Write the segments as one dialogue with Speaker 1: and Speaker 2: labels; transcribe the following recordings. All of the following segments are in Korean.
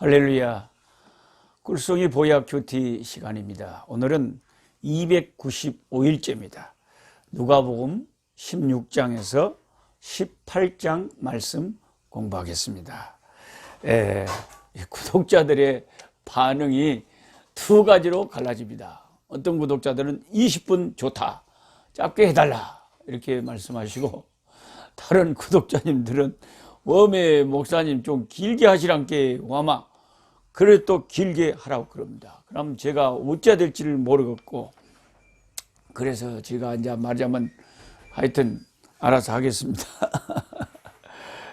Speaker 1: 할렐루야. 꿀송이 보약 큐티 시간입니다. 오늘은 295일째입니다. 누가복음 16장에서 18장 말씀 공부하겠습니다. 구독자들의 반응이 두 가지로 갈라집니다. 어떤 구독자들은 20분 좋다, 짧게 해달라 이렇게 말씀하시고, 다른 구독자님들은 웜에 목사님 좀 길게 하시란께 와마, 그래 또 길게 하라고 그럽니다. 그럼 제가 어찌해야 될지를 모르겠고, 그래서 제가 이제 말하자면 하여튼 알아서 하겠습니다.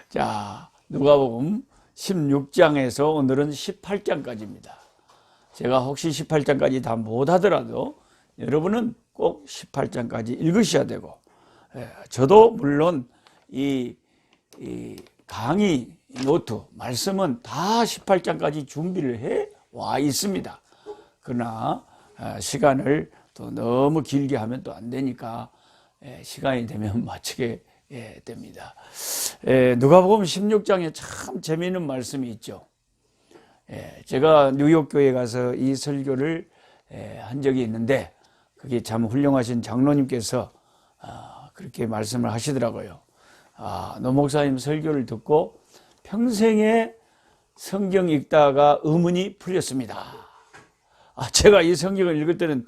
Speaker 1: 자, 누가복음 16장에서 오늘은 18장까지입니다. 제가 혹시 18장까지 다 못하더라도 여러분은 꼭 18장까지 읽으셔야 되고, 저도 물론 이 강의 노트 말씀은 다 18장까지 준비를 해 와 있습니다. 그러나 시간을 또 너무 길게 하면 또 안 되니까 시간이 되면 맞추게 됩니다. 누가복음 16장에 참 재미있는 말씀이 있죠. 제가 뉴욕 교회에 가서 이 설교를 한 적이 있는데, 그게 참 훌륭하신 장로님께서 그렇게 말씀을 하시더라고요. 노 목사님 설교를 듣고 평생에 성경 읽다가 의문이 풀렸습니다. 제가 이 성경을 읽을 때는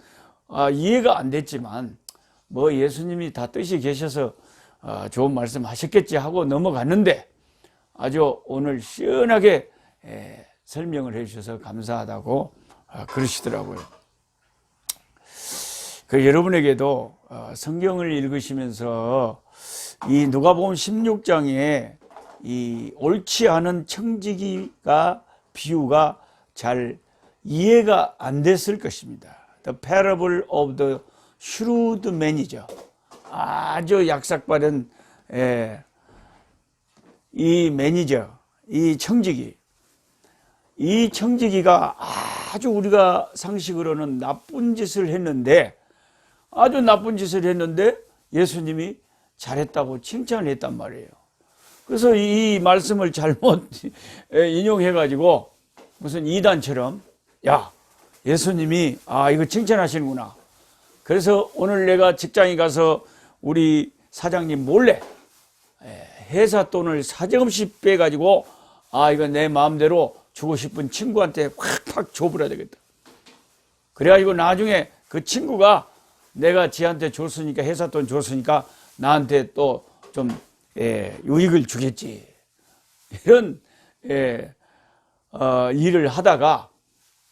Speaker 1: 이해가 안 됐지만, 뭐 예수님이 다 뜻이 계셔서 좋은 말씀 하셨겠지 하고 넘어갔는데, 아주 오늘 시원하게 설명을 해주셔서 감사하다고 그러시더라고요. 여러분에게도 성경을 읽으시면서 이 누가복음 16장에 이 옳지 않은 청지기가 비유가 잘 이해가 안 됐을 것입니다. The parable of the shrewd man이죠. 아주 약삭빠른 이 매니저, 이 청지기. 이 청지기가 아주 우리가 상식으로는 나쁜 짓을 했는데, 아주 나쁜 짓을 했는데 예수님이 잘했다고 칭찬을 했단 말이에요. 그래서 이 말씀을 잘못 인용해가지고 무슨 이단처럼, 야, 예수님이 이거 칭찬하시는구나. 그래서 오늘 내가 직장에 가서 우리 사장님 몰래 회사 돈을 사정없이 빼가지고 이거 내 마음대로 주고 싶은 친구한테 확 줘버려야 되겠다. 그래가지고 나중에 그 친구가 내가 지한테 줬으니까, 회사 돈 줬으니까 나한테 또 좀 유익을 주겠지. 이런 일을 하다가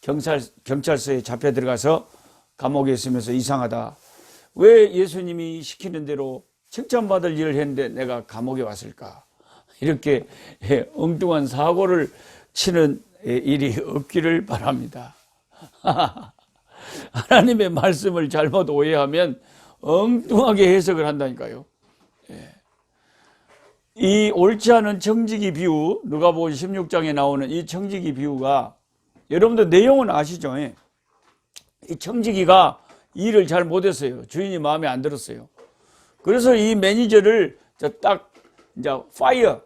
Speaker 1: 경찰서에 잡혀 들어가서 감옥에 있으면서 이상하다. 왜 예수님이 시키는 대로 칭찬받을 일을 했는데 내가 감옥에 왔을까? 이렇게 엉뚱한 사고를 치는 일이 없기를 바랍니다. 하나님의 말씀을 잘못 오해하면 엉뚱하게 해석을 한다니까요. 이 옳지 않은 청지기 비유, 누가복음 16장에 나오는 이 청지기 비유가, 여러분들 내용은 아시죠? 이 청지기가 일을 잘 못했어요. 주인이 마음에 안 들었어요. 그래서 이 매니저를 딱 이제 파이어,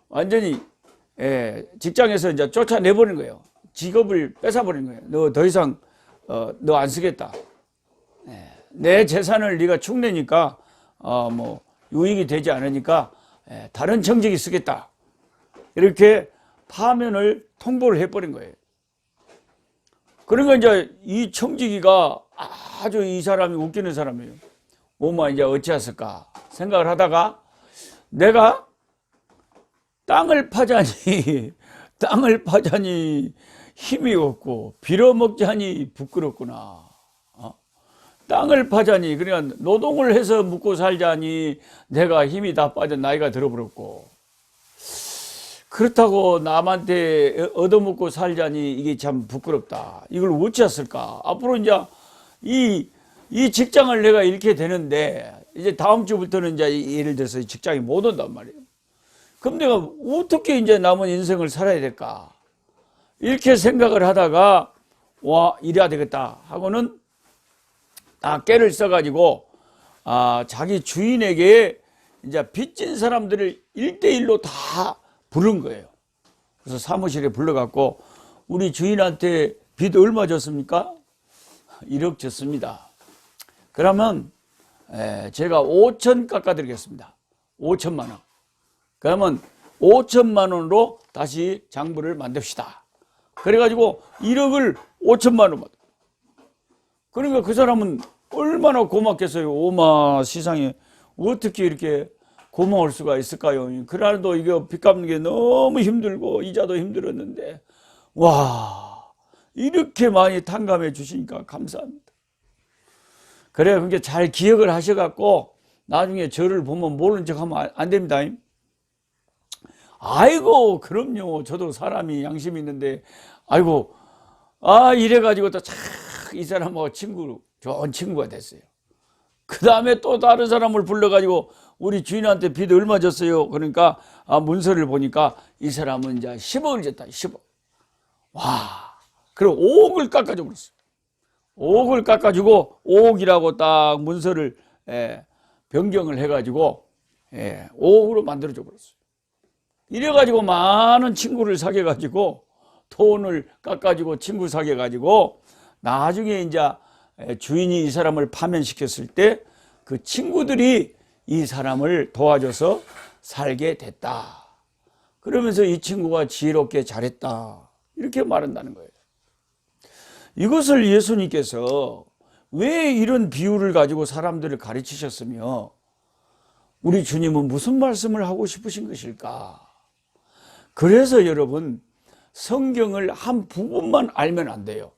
Speaker 1: 완전히 직장에서 이제 쫓아내버린 거예요. 직업을 뺏어버린 거예요. 너 더 이상 너 안 쓰겠다. 내 재산을 네가 축내니까 뭐 유익이 되지 않으니까 다른 청지기 쓰겠다. 이렇게 파면을 통보를 해버린 거예요. 그러니까 이제 이 청지기가 아주 이 사람이 웃기는 사람이에요. 이제 어찌했을까 생각을 하다가, 내가 땅을 파자니 힘이 없고 빌어먹자니 부끄럽구나. 땅을 파자니, 그러니까 노동을 해서 먹고 살자니 내가 힘이 다 빠져 나이가 들어버렸고, 그렇다고 남한테 얻어먹고 살자니 이게 참 부끄럽다. 이걸 어찌했을까? 앞으로 이제 이 직장을 내가 잃게 되는데, 이제 다음 주부터는 이제 예를 들어서 직장이 못 온단 말이에요. 그럼 내가 어떻게 이제 남은 인생을 살아야 될까? 이렇게 생각을 하다가, 이래야 되겠다 하고는 깨를 써가지고 자기 주인에게 이제 빚진 사람들을 1대1로 다 부른 거예요. 그래서 사무실에 불러갖고 우리 주인한테 빚 얼마 줬습니까? 1억 줬습니다. 그러면 제가 5천 깎아드리겠습니다. 5천만 원. 그러면 5천만 원으로 다시 장부를 만듭시다. 그래가지고 1억을 5천만 원. 그러니까 그 사람은 얼마나 고맙겠어요. 오마 세상에 어떻게 이렇게 고마울 수가 있을까요? 그날도 이거 빚 갚는 게 너무 힘들고 이자도 힘들었는데 와 이렇게 많이 탕감해 주시니까 감사합니다. 그래 그러니까 잘 기억을 하셔갖고 나중에 저를 보면 모르는 척하면 안 됩니다. 아이고 그럼요. 저도 사람이 양심이 있는데 아이고 이래가지고 또 이 사람하고 좋은 친구가 됐어요. 그 다음에 또 다른 사람을 불러가지고 우리 주인한테 빚 얼마 줬어요? 그러니까 문서를 보니까 이 사람은 이제 10억을 줬다. 10억. 와. 그리고 5억을 깎아줘 버렸어요. 5억을 깎아주고 5억이라고 딱 문서를 변경을 해가지고 5억으로 만들어줘 버렸어요. 이래가지고 많은 친구를 사귀어가지고 돈을 깎아주고 친구 사귀어가지고 나중에 이제 주인이 이 사람을 파면시켰을 때 그 친구들이 이 사람을 도와줘서 살게 됐다. 그러면서 이 친구가 지혜롭게 잘했다. 이렇게 말한다는 거예요. 이것을 예수님께서 왜 이런 비유를 가지고 사람들을 가르치셨으며 우리 주님은 무슨 말씀을 하고 싶으신 것일까? 그래서 여러분 성경을 한 부분만 알면 안 돼요.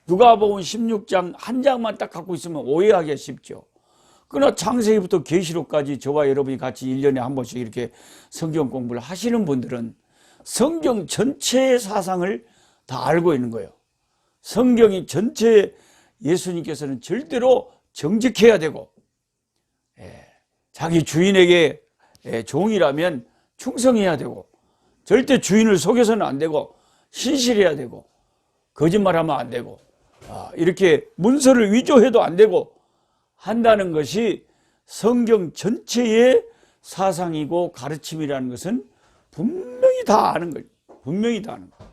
Speaker 1: 누가복음 16장 한 장만 딱 갖고 있으면 오해하기가 쉽죠. 그러나 창세기부터 계시록까지 저와 여러분이 같이 1년에 한 번씩 이렇게 성경 공부를 하시는 분들은 성경 전체의 사상을 다 알고 있는 거예요. 성경이 전체 예수님께서는 절대로 정직해야 되고 자기 주인에게 종이라면 충성해야 되고 절대 주인을 속여서는 안 되고 신실해야 되고 거짓말하면 안 되고 이렇게 문서를 위조해도 안 되고 한다는 것이 성경 전체의 사상이고 가르침이라는 것은 분명히 다 아는 거예요. 분명히 다 아는 거예요.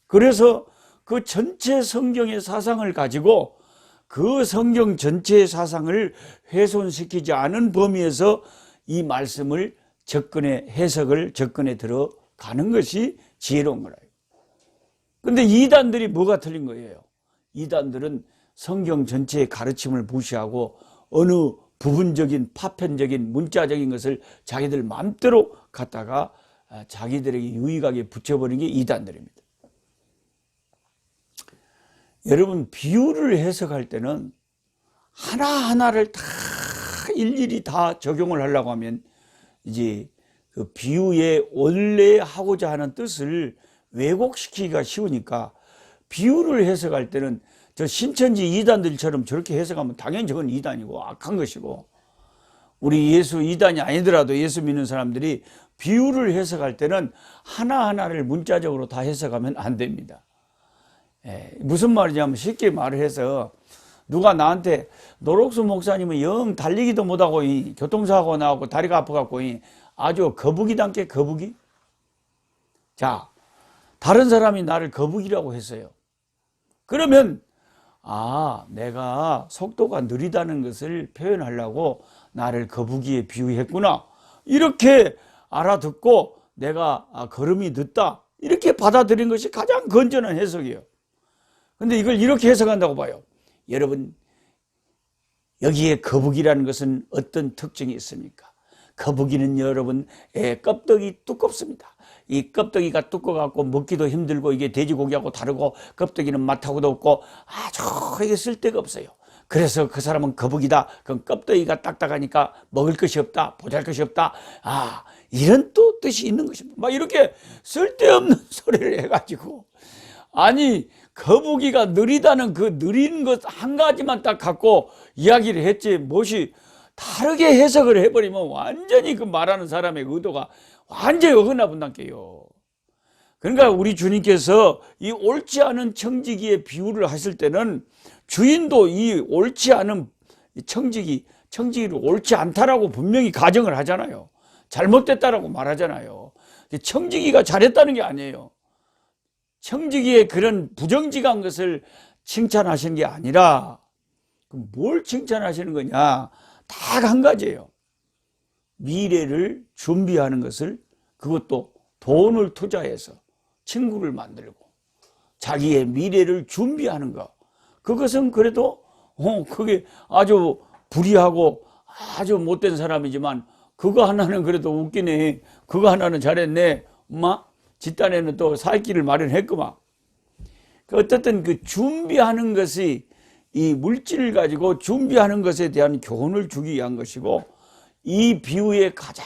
Speaker 1: 그래서 그 전체 성경의 사상을 가지고 그 성경 전체의 사상을 훼손시키지 않은 범위에서 이 말씀을 해석을 접근해 들어가는 것이 지혜로운 거라요. 근데 이단들이 뭐가 틀린 거예요? 이단들은 성경 전체의 가르침을 무시하고 어느 부분적인 파편적인 문자적인 것을 자기들 마음대로 갖다가 자기들에게 유익하게 붙여버린 게 이단들입니다. 여러분 비유를 해석할 때는 하나하나를 다 일일이 다 적용을 하려고 하면 이제 그 비유의 원래 하고자 하는 뜻을 왜곡시키기가 쉬우니까 비유를 해석할 때는 저 신천지 이단들처럼 저렇게 해석하면 당연히 저건 이단이고 악한 것이고 우리 예수 이단이 아니더라도 예수 믿는 사람들이 비유를 해석할 때는 하나하나를 문자적으로 다 해석하면 안 됩니다. 무슨 말이냐면 쉽게 말을 해서 누가 나한테 노록수 목사님은 영 달리기도 못하고 교통사고 나고 다리가 아파갖고 아주 거북이단께 거북이. 자, 다른 사람이 나를 거북이라고 했어요. 그러면 내가 속도가 느리다는 것을 표현하려고 나를 거북이에 비유했구나. 이렇게 알아듣고 내가 걸음이 늦다. 이렇게 받아들인 것이 가장 건전한 해석이에요. 근데 이걸 이렇게 해석한다고 봐요. 여러분, 여기에 거북이라는 것은 어떤 특징이 있습니까? 거북이는 여러분 껍데기 두껍습니다. 이 껍데기가 두꺼워갖고 먹기도 힘들고 이게 돼지고기하고 다르고 껍데기는 맛하고도 없고 아주 이게 쓸데가 없어요. 그래서 그 사람은 거북이다. 그럼 껍데기가 딱딱하니까 먹을 것이 없다. 보잘 것이 없다. 이런 또 뜻이 있는 것입니다. 막 이렇게 쓸데없는 소리를 해가지고 거북이가 느리다는 그 느린 것 한 가지만 딱 갖고 이야기를 했지 무엇이 다르게 해석을 해버리면 완전히 그 말하는 사람의 의도가 완전히 어긋나본다게요. 그러니까 우리 주님께서 이 옳지 않은 청지기의 비유를 하실 때는 주인도 이 옳지 않은 청지기를 옳지 않다라고 분명히 가정을 하잖아요. 잘못됐다라고 말하잖아요. 청지기가 잘했다는 게 아니에요. 청지기의 그런 부정직한 것을 칭찬하시는 게 아니라 그럼 뭘 칭찬하시는 거냐? 딱 한 가지예요. 미래를 준비하는 것을, 그것도 돈을 투자해서 친구를 만들고 자기의 미래를 준비하는 것. 그것은 그래도 그게 아주 불의하고 아주 못된 사람이지만 그거 하나는 그래도 웃기네. 그거 하나는 잘했네. 엄마 집단에는 또 살 길을 마련했구만. 어쨌든 그 준비하는 것이 이 물질을 가지고 준비하는 것에 대한 교훈을 주기 위한 것이고, 이 비유의 가장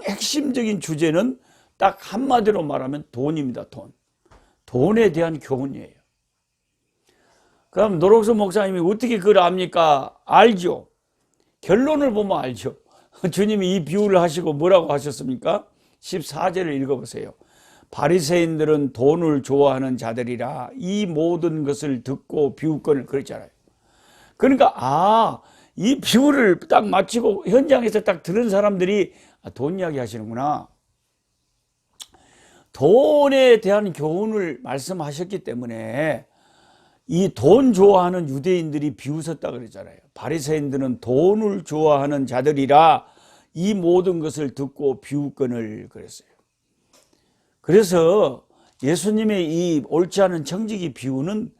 Speaker 1: 핵심적인 주제는 딱 한마디로 말하면 돈입니다. 돈에 대한 교훈이에요. 그럼 노록수 목사님이 어떻게 그걸 압니까? 알죠. 결론을 보면 알죠. 주님이 이 비유를 하시고 뭐라고 하셨습니까? 14절을 읽어보세요. 바리새인들은 돈을 좋아하는 자들이라 이 모든 것을 듣고 비유권을 그랬잖아요. 그러니까 이 비유를 딱 마치고 현장에서 딱 들은 사람들이 돈 이야기 하시는구나. 돈에 대한 교훈을 말씀하셨기 때문에 이 돈 좋아하는 유대인들이 비웃었다 그랬잖아요. 바리새인들은 돈을 좋아하는 자들이라 이 모든 것을 듣고 비웃거늘 그랬어요. 그래서 예수님의 이 옳지 않은 청지기 비유는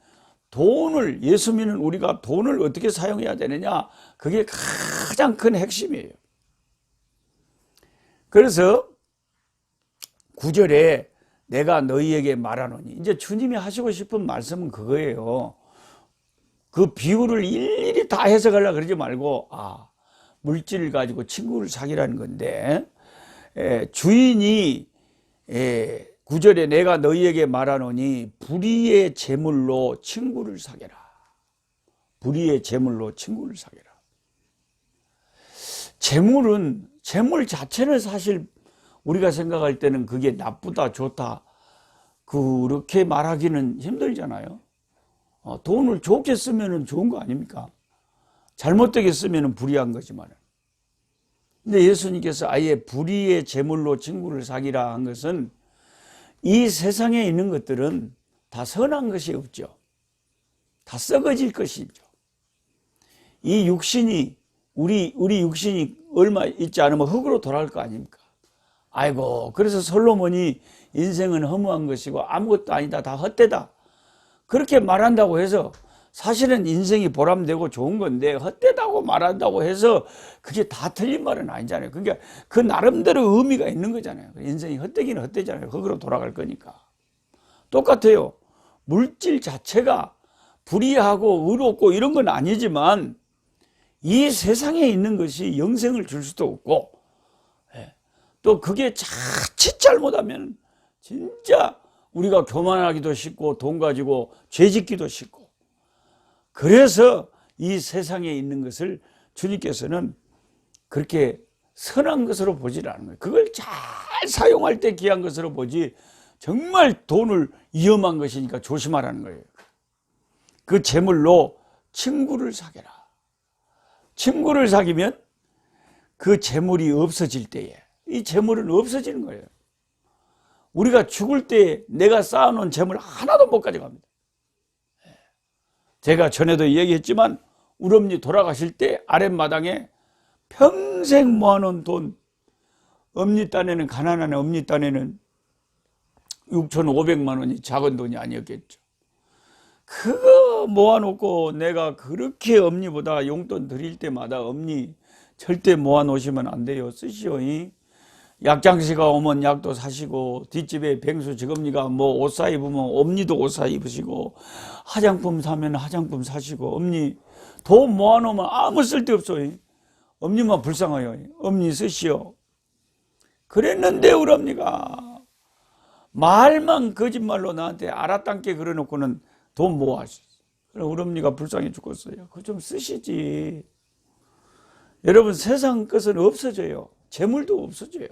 Speaker 1: 돈을, 예수 믿는 우리가 돈을 어떻게 사용해야 되느냐, 그게 가장 큰 핵심이에요. 그래서 9절에 내가 너희에게 말하노니, 이제 주님이 하시고 싶은 말씀은 그거예요. 그 비유를 일일이 다 해석하려고 그러지 말고 물질을 가지고 친구를 사귀라는 건데, 주인이 9절에 내가 너희에게 말하노니 불의의 재물로 친구를 사귀라. 불의의 재물로 친구를 사귀라. 재물 자체는 사실 우리가 생각할 때는 그게 나쁘다 좋다 그렇게 말하기는 힘들잖아요. 돈을 좋게 쓰면 좋은 거 아닙니까? 잘못되게 쓰면 불의한 거지만. 근데 예수님께서 아예 불의의 재물로 친구를 사귀라 한 것은 이 세상에 있는 것들은 다 선한 것이 없죠. 다 썩어질 것이죠. 이 육신이 우리 육신이 얼마 있지 않으면 흙으로 돌아갈 거 아닙니까? 아이고, 그래서 솔로몬이 인생은 허무한 것이고 아무것도 아니다, 다 헛되다, 그렇게 말한다고 해서 사실은 인생이 보람되고 좋은 건데 헛되다고 말한다고 해서 그게 다 틀린 말은 아니잖아요. 그러니까 그 나름대로 의미가 있는 거잖아요. 인생이 헛되기는 헛되잖아요. 흙으로 돌아갈 거니까. 똑같아요. 물질 자체가 불의하고 의롭고 이런 건 아니지만 이 세상에 있는 것이 영생을 줄 수도 없고, 또 그게 자칫 잘못하면 진짜 우리가 교만하기도 쉽고 돈 가지고 죄 짓기도 쉽고, 그래서 이 세상에 있는 것을 주님께서는 그렇게 선한 것으로 보질 않은 거예요. 그걸 잘 사용할 때 귀한 것으로 보지, 정말 돈을 위험한 것이니까 조심하라는 거예요. 그 재물로 친구를 사귀라. 친구를 사귀면 그 재물이 없어질 때에 이 재물은 없어지는 거예요. 우리가 죽을 때 내가 쌓아놓은 재물 하나도 못 가져갑니다. 제가 전에도 얘기했지만 우리 어머니 돌아가실 때 아랫마당에 평생 모아놓은 돈, 엄니 딴에는, 가난한 엄니 딴에는 6,500만 원이 작은 돈이 아니었겠죠. 그거 모아놓고 내가 그렇게 엄니보다 용돈 드릴 때마다 엄니 절대 모아놓으시면 안 돼요. 쓰시오. 약장시가 오면 약도 사시고, 뒷집에 뱅수 지금니가 뭐 옷 사 입으면 엄니도 옷 사 입으시고, 화장품 사면 화장품 사시고, 엄니 돈 모아놓으면 아무 쓸데없어요. 엄니만 불쌍해요. 엄니 쓰시오. 그랬는데 우리 엄니가 말만 거짓말로 나한테 알았단께 그래놓고는 돈 모아하셨어. 그럼 우리 엄니가 불쌍해 죽겠어요. 그거 좀 쓰시지. 여러분, 세상 것은 없어져요. 재물도 없어져요.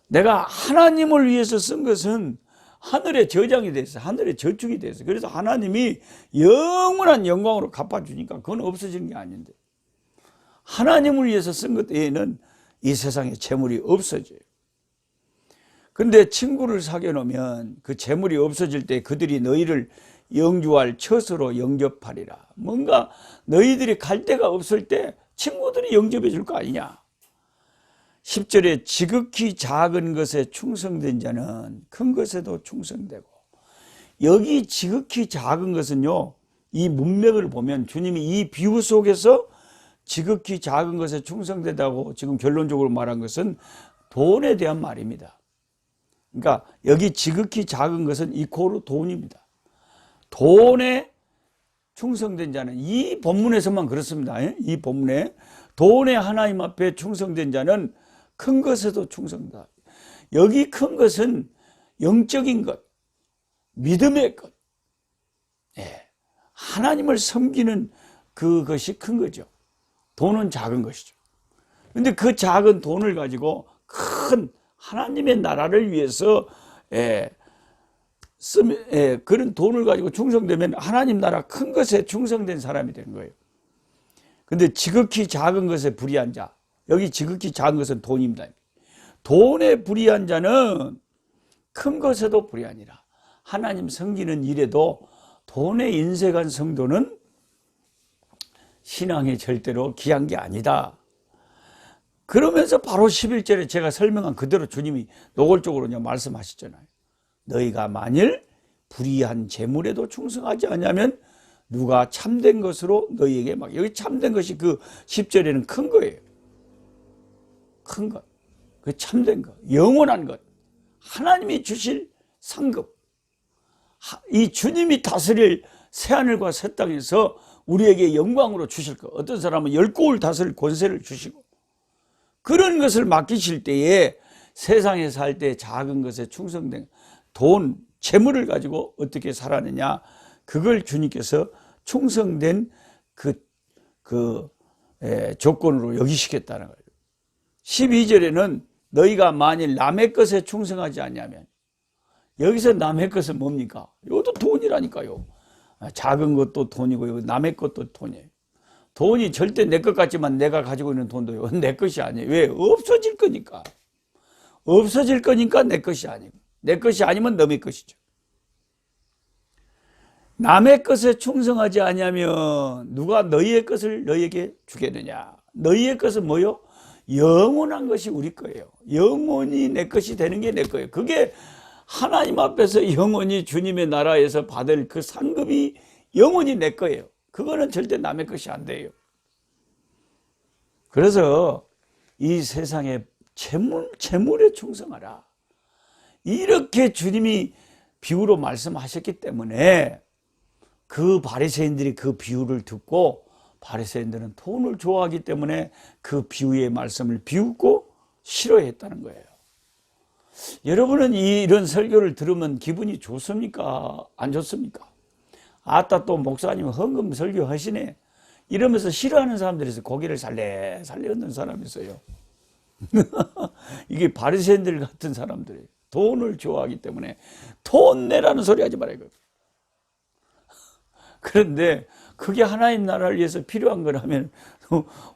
Speaker 1: 내가 하나님을 위해서 쓴 것은 하늘의 저장이 돼서, 하늘의 저축이 돼서, 그래서 하나님이 영원한 영광으로 갚아주니까 그건 없어지는 게 아닌데, 하나님을 위해서 쓴 것 외에는 이 세상에 재물이 없어져요. 근데 친구를 사귀어 놓으면 그 재물이 없어질 때 그들이 너희를 영주할 처소로 영접하리라. 뭔가 너희들이 갈 데가 없을 때 친구들이 영접해 줄 거 아니냐. 10절에 지극히 작은 것에 충성된 자는 큰 것에도 충성되고, 여기 지극히 작은 것은요, 이 문맥을 보면 주님이 이 비유 속에서 지극히 작은 것에 충성된다고 지금 결론적으로 말한 것은 돈에 대한 말입니다. 그러니까 여기 지극히 작은 것은 이코로 돈입니다. 돈에 충성된 자는, 이 본문에서만 그렇습니다. 이 본문에 돈에 하나님 앞에 충성된 자는 큰 것에도 충성다. 여기 큰 것은 영적인 것, 믿음의 것, 하나님을 섬기는 그것이 큰 거죠. 돈은 작은 것이죠. 그런데 그 작은 돈을 가지고 큰 하나님의 나라를 위해서 그런 돈을 가지고 충성되면 하나님 나라 큰 것에 충성된 사람이 되는 거예요. 그런데 지극히 작은 것에 불의한 자, 여기 지극히 작은 것은 돈입니다. 돈에 불의한 자는 큰 것에도 불의하니라. 하나님 섬기는 일에도 돈에 인색한 성도는 신앙이 절대로 귀한 게 아니다. 그러면서 바로 11절에 제가 설명한 그대로 주님이 노골적으로 말씀하시잖아요. 너희가 만일 불의한 재물에도 충성하지 않으면 누가 참된 것으로 너희에게 막, 여기 참된 것이 그 10절에는 큰 거예요. 큰 것, 그 참된 것, 영원한 것, 하나님이 주실 상급, 이 주님이 다스릴 새하늘과 새 땅에서 우리에게 영광으로 주실 것. 어떤 사람은 10고을 다스릴 권세를 주시고, 그런 것을 맡기실 때에 세상에 살 때 작은 것에 충성된 돈, 재물을 가지고 어떻게 살았느냐, 그걸 주님께서 충성된 조건으로 여기시겠다는 거예요. 12절에는 너희가 만일 남의 것에 충성하지 않냐면, 여기서 남의 것은 뭡니까? 이것도 돈이라니까요. 작은 것도 돈이고 남의 것도 돈이에요. 돈이 절대 내 것 같지만 내가 가지고 있는 돈도 내 것이 아니에요. 왜? 없어질 거니까. 없어질 거니까 내 것이 아니고, 내 것이 아니면 남의 것이죠. 남의 것에 충성하지 않으면 누가 너희의 것을 너희에게 주겠느냐. 너희의 것은 뭐요? 영원한 것이 우리 거예요. 영원히 내 것이 되는 게 내 거예요. 그게 하나님 앞에서 영원히 주님의 나라에서 받을 그 상급이 영원히 내 거예요. 그거는 절대 남의 것이 안 돼요. 그래서 이 세상에 재물에 충성하라. 이렇게 주님이 비유로 말씀하셨기 때문에 그 바리새인들이 그 비유를 듣고, 바리새인들은 돈을 좋아하기 때문에 그 비유의 말씀을 비웃고 싫어했다는 거예요. 여러분은 이런 설교를 들으면 기분이 좋습니까? 안 좋습니까? 아따, 또 목사님 헌금 설교 하시네, 이러면서 싫어하는 사람들에서 고개를 살레살레 흔드는 사람이 있어요. 이게 바리새인들 같은 사람들이에요. 돈을 좋아하기 때문에 돈 내라는 소리 하지 말아요. 그런데 그게 하나님 나라를 위해서 필요한 거라면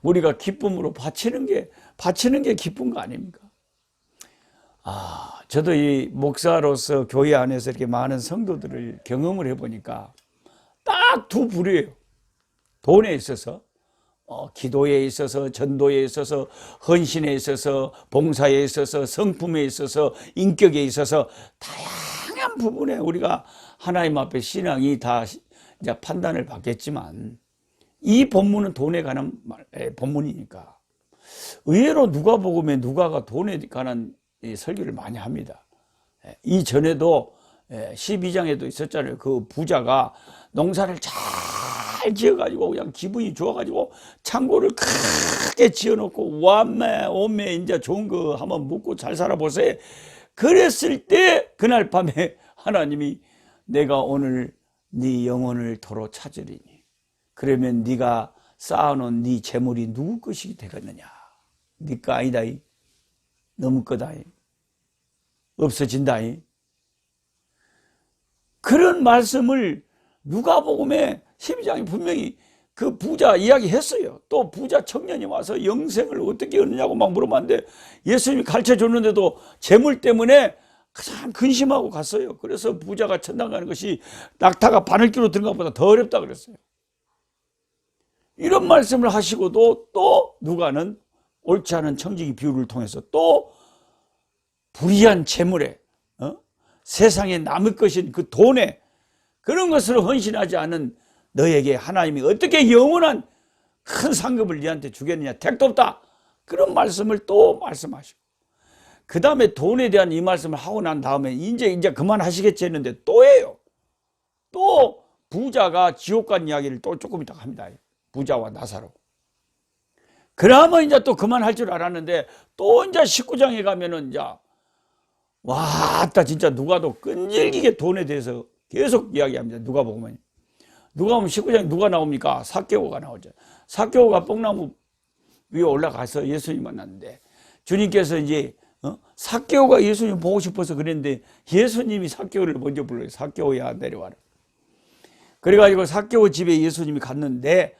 Speaker 1: 우리가 기쁨으로 바치는 게 기쁜 거 아닙니까? 저도 이 목사로서 교회 안에서 이렇게 많은 성도들을 경험을 해보니까 딱 두 부류예요. 돈에 있어서, 기도에 있어서, 전도에 있어서, 헌신에 있어서, 봉사에 있어서, 성품에 있어서, 인격에 있어서 다양한 부분에 우리가 하나님 앞에 신앙이 다 이제 판단을 받겠지만, 이 본문은 돈에 관한 본문이니까 의외로 누가복음에 누가가 돈에 관한 설교를 많이 합니다. 이전에도 12장에도 있었잖아요. 그 부자가 농사를 잘 지어가지고 그냥 기분이 좋아가지고 창고를 크게 지어놓고 오메 이제 좋은 거 한번 묵고 잘 살아보세요. 그랬을 때 그날 밤에 하나님이 내가 오늘 네 영혼을 도로 찾으리니 그러면 네가 쌓아놓은 네 재물이 누구 것이 되겠느냐. 네 거 아니다이. 너무 거다이. 없어진다이. 그런 말씀을 누가복음에 12장에 분명히 그 부자 이야기했어요. 또 부자 청년이 와서 영생을 어떻게 얻느냐고 막 물어봤는데 예수님이 가르쳐 줬는데도 재물 때문에 가장 근심하고 갔어요. 그래서 부자가 천당 가는 것이 낙타가 바늘기로 들어간 것보다 더 어렵다 그랬어요. 이런 말씀을 하시고도 또 누가는 옳지 않은 청지기 비유를 통해서 또 불의한 재물에 세상에 남을 것인 그 돈에 그런 것으로 헌신하지 않은 너에게 하나님이 어떻게 영원한 큰 상급을 너한테 주겠느냐, 택도 없다. 그런 말씀을 또 말씀하시고, 그 다음에 돈에 대한 이 말씀을 하고 난 다음에 이제 그만하시겠지 했는데 또 해요. 또 부자가 지옥 간 이야기를 또 조금 이따 합니다. 부자와 나사로. 그러면 이제 또 그만할 줄 알았는데 또 이제 19장에 가면은 이제 왔다 진짜 누가도 끈질기게 돈에 대해서 계속 이야기합니다. 누가 보면 19장에 누가 나옵니까? 삭개오가 나오죠. 삭개오가 뽕나무 위에 올라가서 예수님 만났는데 주님께서 이제 삭개오가 예수님 보고 싶어서 그랬는데 예수님이 삭개오를 먼저 불러요. 삭개오야 내려와라. 그래가지고 삭개오 집에 예수님이 갔는데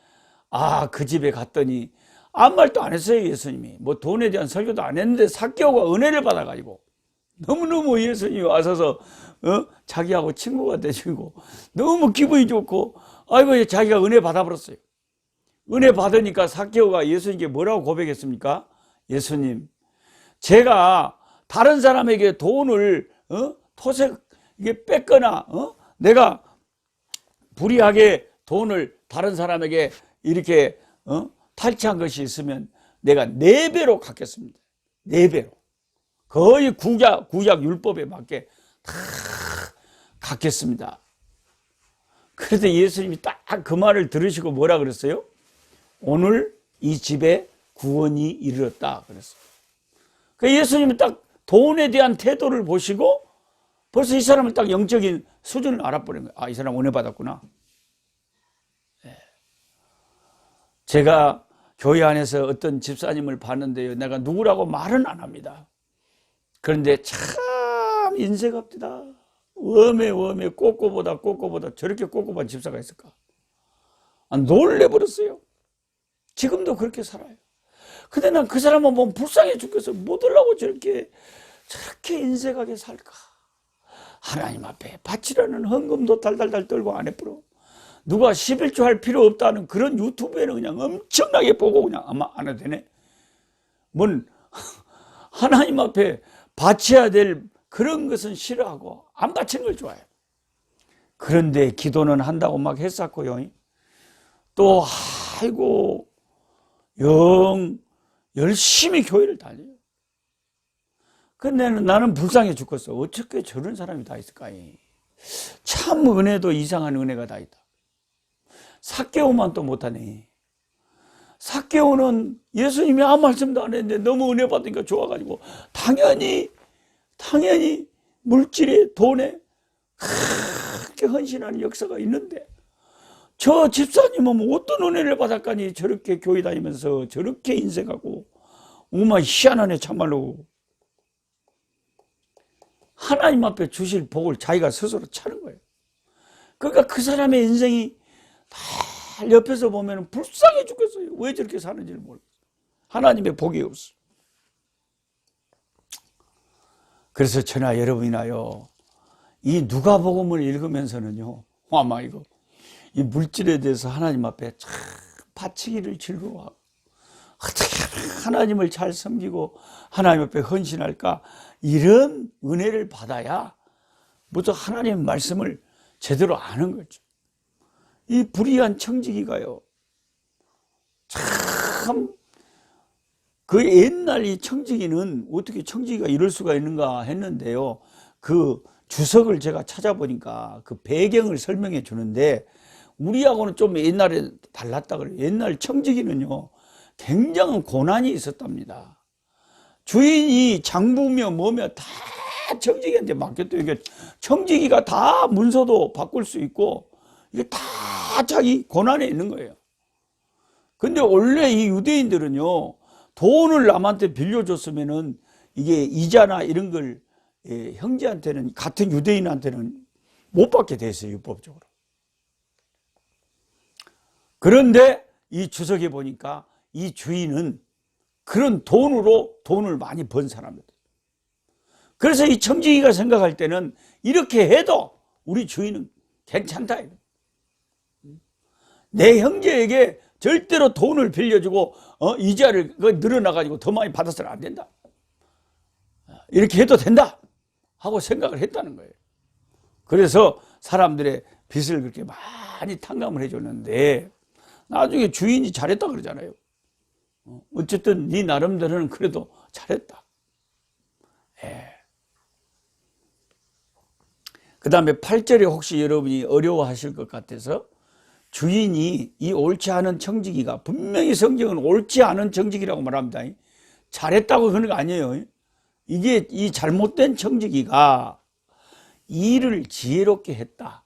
Speaker 1: 그 집에 갔더니 아무 말도 안 했어요. 예수님이 뭐 돈에 대한 설교도 안 했는데 삭개오가 은혜를 받아가지고 너무너무 예수님이 와서서 자기하고 친구가 되시고 너무 기분이 좋고 아이고 자기가 은혜 받아버렸어요. 은혜 받으니까 삭개오가 예수님께 뭐라고 고백했습니까? 예수님, 제가 다른 사람에게 돈을 이게 뺏거나 내가 불의하게 돈을 다른 사람에게 이렇게 탈취한 것이 있으면 내가 4배로 갚겠습니다. 4배로. 거의 구약 율법에 맞게 다 갚겠습니다. 그래서 예수님이 딱 그 말을 들으시고 뭐라 그랬어요? 오늘 이 집에 구원이 이르렀다 그랬어요. 그러니까 예수님은 딱 돈에 대한 태도를 보시고 벌써 이 사람은 딱 영적인 수준을 알아버린 거예요. 이 사람 은혜 받았구나. 제가 교회 안에서 어떤 집사님을 봤는데요, 내가 누구라고 말은 안 합니다. 그런데 참 인색합니다. 웜에 꼬꼬보다 저렇게 꼬꼬한 집사가 있을까? 놀래버렸어요. 지금도 그렇게 살아요. 근데 난 그 사람만 보면 불쌍해 죽겠어. 뭐들라고 저렇게 인색하게 살까? 하나님 앞에 바치라는 헌금도 달달달 떨고 안 해버려. 누가 11조 할 필요 없다는 그런 유튜브에는 그냥 엄청나게 보고 그냥 아마 안 해도 되네. 하나님 앞에 바쳐야 될 그런 것은 싫어하고 안 바치는 걸 좋아해요. 그런데 기도는 한다고 막 했었고요. 또 아이고 열심히 교회를 다녀요. 근데 나는 불쌍해 죽겠어. 어떻게 저런 사람이 다 있을까? 참 은혜도 이상한 은혜가 다 있다. 삭개오만 또 못하네. 삭개오는 예수님이 아무 말씀도 안 했는데 너무 은혜 받으니까 좋아가지고 당연히 물질에 돈에 그렇게 헌신하는 역사가 있는데 저 집사님은 어떤 은혜를 받았까니 저렇게 교회 다니면서 저렇게 인색하고 정말 희한하네 참말로. 하나님 앞에 주실 복을 자기가 스스로 차는 거예요. 그러니까 그 사람의 인생이 다 옆에서 보면 불쌍해 죽겠어요. 왜 저렇게 사는지를 모르겠어요. 하나님의 복이 없어. 그래서 저나 여러분이나요, 이 누가복음을 읽으면서는요, 아마 이 물질에 대해서 하나님 앞에 참 바치기를 즐거워하고 어떻게 하나님을 잘 섬기고 하나님 앞에 헌신할까, 이런 은혜를 받아야 먼저 하나님의 말씀을 제대로 아는 거죠. 이 불의한 청지기가요, 참 그 옛날 이 청지기는 어떻게 청지기가 이럴 수가 있는가 했는데요, 그 주석을 제가 찾아보니까 그 배경을 설명해 주는데 우리하고는 좀 옛날에 달랐다 그래요. 옛날 청지기는요 굉장한 고난이 있었답니다. 주인이 장부며 뭐며 다 청지기한테 맡겼대요. 이게 청지기가 다 문서도 바꿀 수 있고 이게 다 자기 고난에 있는 거예요. 근데 원래 이 유대인들은요 돈을 남한테 빌려줬으면은 이게 이자나 이런 걸 형제한테는, 같은 유대인한테는 못 받게 돼 있어요, 율법적으로. 그런데 이 주석에 보니까 이 주인은 그런 돈으로 돈을 많이 번 사람이다. 그래서 이 청지기가 생각할 때는 이렇게 해도 우리 주인은 괜찮다. 내 형제에게 절대로 돈을 빌려주고 이자를 늘어나가지고 더 많이 받아서는 안 된다. 이렇게 해도 된다 하고 생각을 했다는 거예요. 그래서 사람들의 빚을 그렇게 많이 탕감을 해줬는데 나중에 주인이 잘했다 그러잖아요. 어쨌든 네 나름대로는 그래도 잘했다. 그 다음에 8절에 혹시 여러분이 어려워하실 것 같아서 주인이 이 옳지 않은 청지기가, 분명히 성경은 옳지 않은 청지기라고 말합니다. 잘했다고 그런 거 아니에요. 이게 이 잘못된 청지기가 일을 지혜롭게 했다.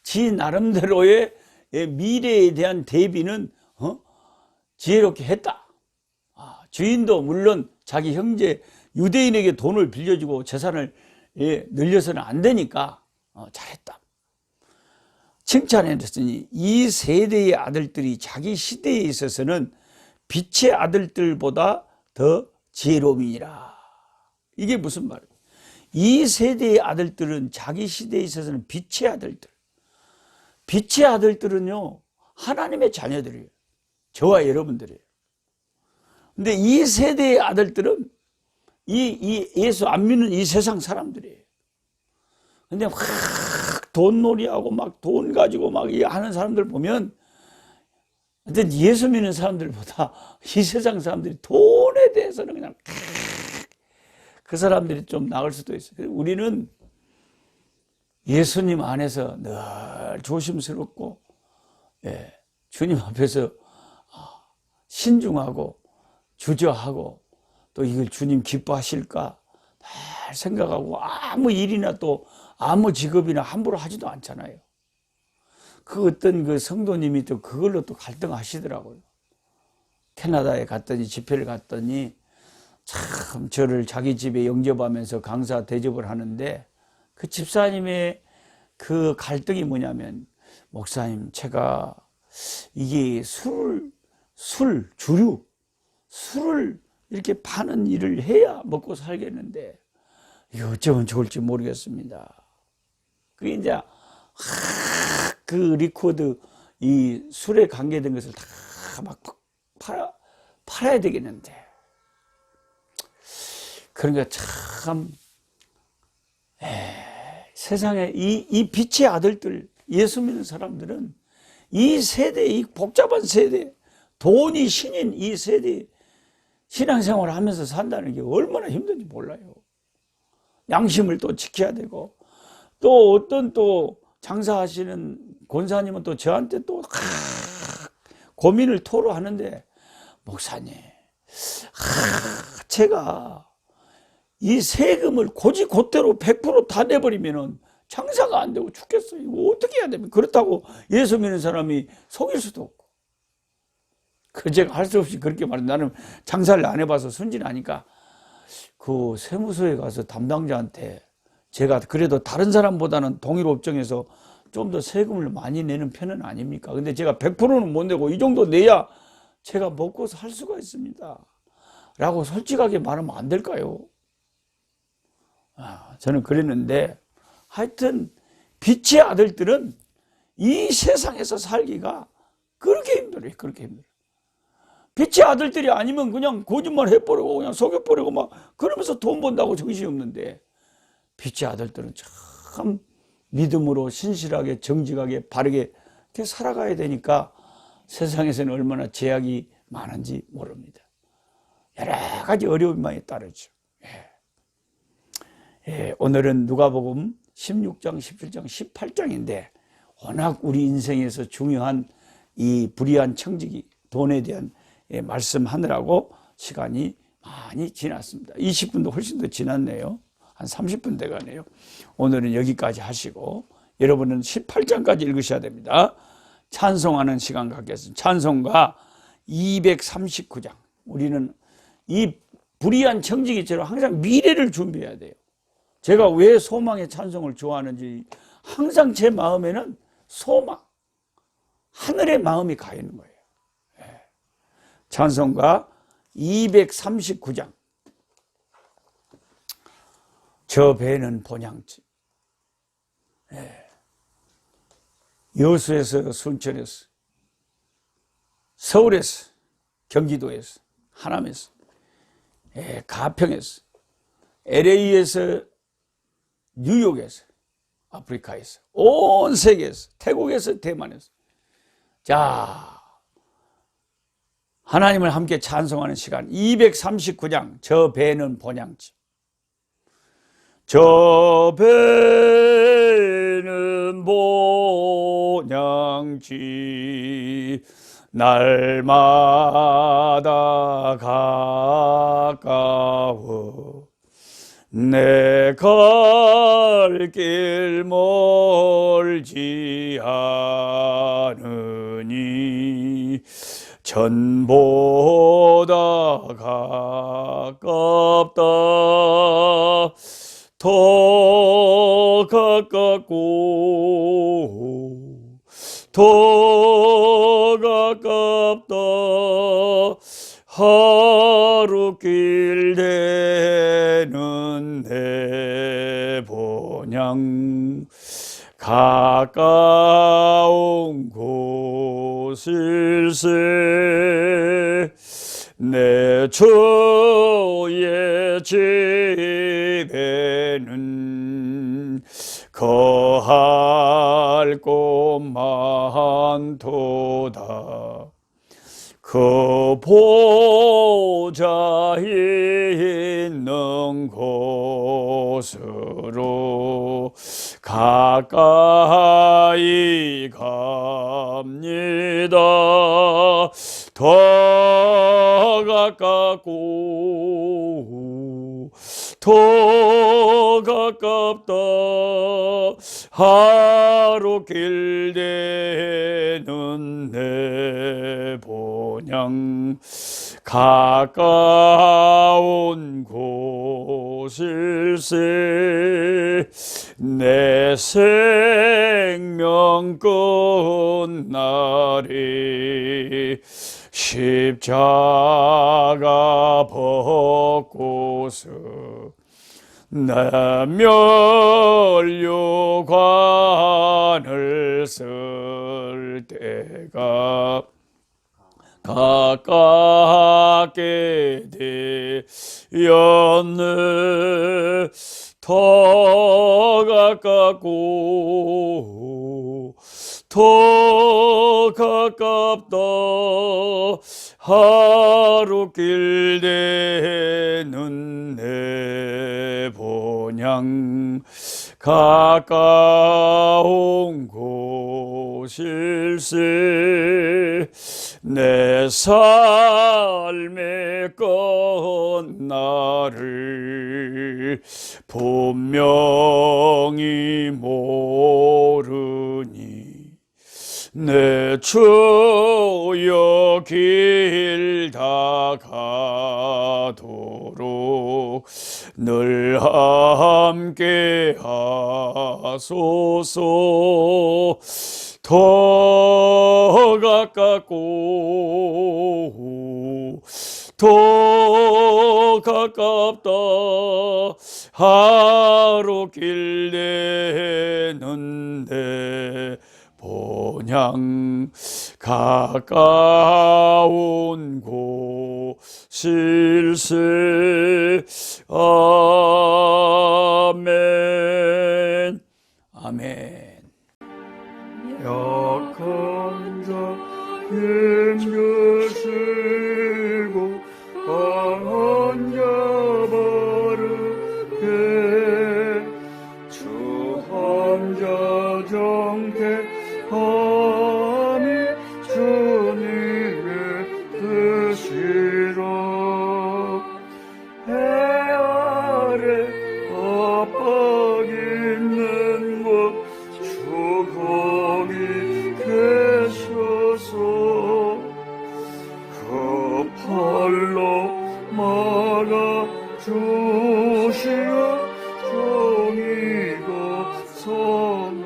Speaker 1: 지 나름대로의 미래에 대한 대비는 지혜롭게 했다. 주인도 물론 자기 형제 유대인에게 돈을 빌려주고 재산을 늘려서는 안 되니까 잘했다. 칭찬했으니 이 세대의 아들들이 자기 시대에 있어서는 빛의 아들들보다 더 지혜로움이니라. 이게 무슨 말이에요? 이 세대의 아들들은 자기 시대에 있어서는 빛의 아들들. 빛의 아들들은요, 하나님의 자녀들이에요. 저와 여러분들이에요. 근데 이 세대의 아들들은 이 예수 안 믿는 이 세상 사람들이에요. 근데 막 돈놀이하고 막 돈 가지고 막 하는 사람들 보면, 근데 예수 믿는 사람들보다 이 세상 사람들이 돈에 대해서는 그냥 그 사람들이 좀 나을 수도 있어요. 우리는 예수님 안에서 늘 조심스럽고, 주님 앞에서 신중하고 주저하고, 또 이걸 주님 기뻐하실까 늘 생각하고, 아무 일이나 또 아무 직업이나 함부로 하지도 않잖아요. 그 어떤 그 성도님이 또 그걸로 또 갈등하시더라고요. 캐나다에 갔더니, 집회를 갔더니 참 저를 자기 집에 영접하면서 강사 대접을 하는데, 그 집사님의 그 갈등이 뭐냐면, 목사님, 제가 이게 술을 이렇게 파는 일을 해야 먹고 살겠는데 이거 어쩌면 좋을지 모르겠습니다. 그게 이제 그 리코드, 이 술에 관계된 것을 다 막 팔아야 되겠는데, 그러니까 참 세상에 이 빛의 아들들, 예수 믿는 사람들은 이 세대, 이 복잡한 세대, 돈이 신인 이 세대 신앙생활을 하면서 산다는 게 얼마나 힘든지 몰라요. 양심을 또 지켜야 되고, 또 어떤 또 장사하시는 권사님은 또 저한테 또 고민을 토로하는데, 목사님, 제가 이 세금을 곧대로 100% 다 내버리면은 장사가 안 되고 죽겠어요. 이거 어떻게 해야 됩니까? 그렇다고 예수 믿는 사람이 속일 수도 없고. 그 제가 할 수 없이 그렇게 말해. 나는 장사를 안 해봐서 순진하니까 그 세무서에 가서 담당자한테, 제가 그래도 다른 사람보다는 동일 업종에서 좀 더 세금을 많이 내는 편은 아닙니까? 근데 제가 100%는 못 내고 이 정도 내야 제가 먹고 살 수가 있습니다. 라고 솔직하게 말하면 안 될까요? 저는 그랬는데, 하여튼 빛의 아들들은 이 세상에서 살기가 그렇게 힘들어요. 그렇게 힘들어요. 빛의 아들들이 아니면 그냥 거짓말 해버리고 그냥 속여버리고 막 그러면서 돈 번다고 정신이 없는데, 빛의 아들들은 참 믿음으로 신실하게 정직하게 바르게 이렇게 살아가야 되니까 세상에서는 얼마나 제약이 많은지 모릅니다. 여러 가지 어려움이 많이 따르죠. 오늘은 누가복음 16장, 17장, 18장인데 워낙 우리 인생에서 중요한 이 불의한 청지기, 돈에 대한 말씀하느라고 시간이 많이 지났습니다. 20분도 훨씬 더 지났네요. 한 30분 돼가네요. 오늘은 여기까지 하시고 여러분은 18장까지 읽으셔야 됩니다. 찬송하는 시간 갖겠습니다. 찬송가 239장. 우리는 이 불의한 청지기처럼 항상 미래를 준비해야 돼요. 제가 왜 소망의 찬송을 좋아하는지, 항상 제 마음에는 소망, 하늘의 마음이 가 있는 거예요. 찬송가 239장. 저 배는 본향집. 여수에서, 순천에서, 서울에서, 경기도에서, 하남에서, 가평에서, LA에서, 뉴욕에서, 아프리카에서, 온 세계에서, 태국에서, 대만에서. 자, 하나님을 함께 찬송하는 시간 239장 저 배는 본향집. 저 배는 본향집 날마다 가까워 내 갈 길 멀지 않으니 전보다 가깝다 더 가깝고 더 가깝다 하루 길 되는 내 본향 가까운 곳일세 내 주의 집에는 거할 곳 많도다 그 보좌 있는 곳으로 가까이 갑니다 더 가깝고 더 가깝다 하루 길 되는 내 본향 가까운 곳일세 내 생명 끝날에 십자가 벗고서 나 면류관을 쓸 때가 가깝게 되었네 더 가깝고 더 가깝다 하루 길 되는 내 본향 가까운 곳일세 내 삶의 끝날을 분명히 모르니 내 주여 길 다가도록 늘 함께 하소서 더 가깝고 더 가깝다 하루 길 되는 내 본향 가까운 곳일세 아멘 아멘 약한 자 힘주시고 강한 자 바르게 주한 자 정택함이 주님의 뜻이라 해 아래 압박 있는 곳 주 거기 계셔서 그 팔로 막아 주시어 정의가 선하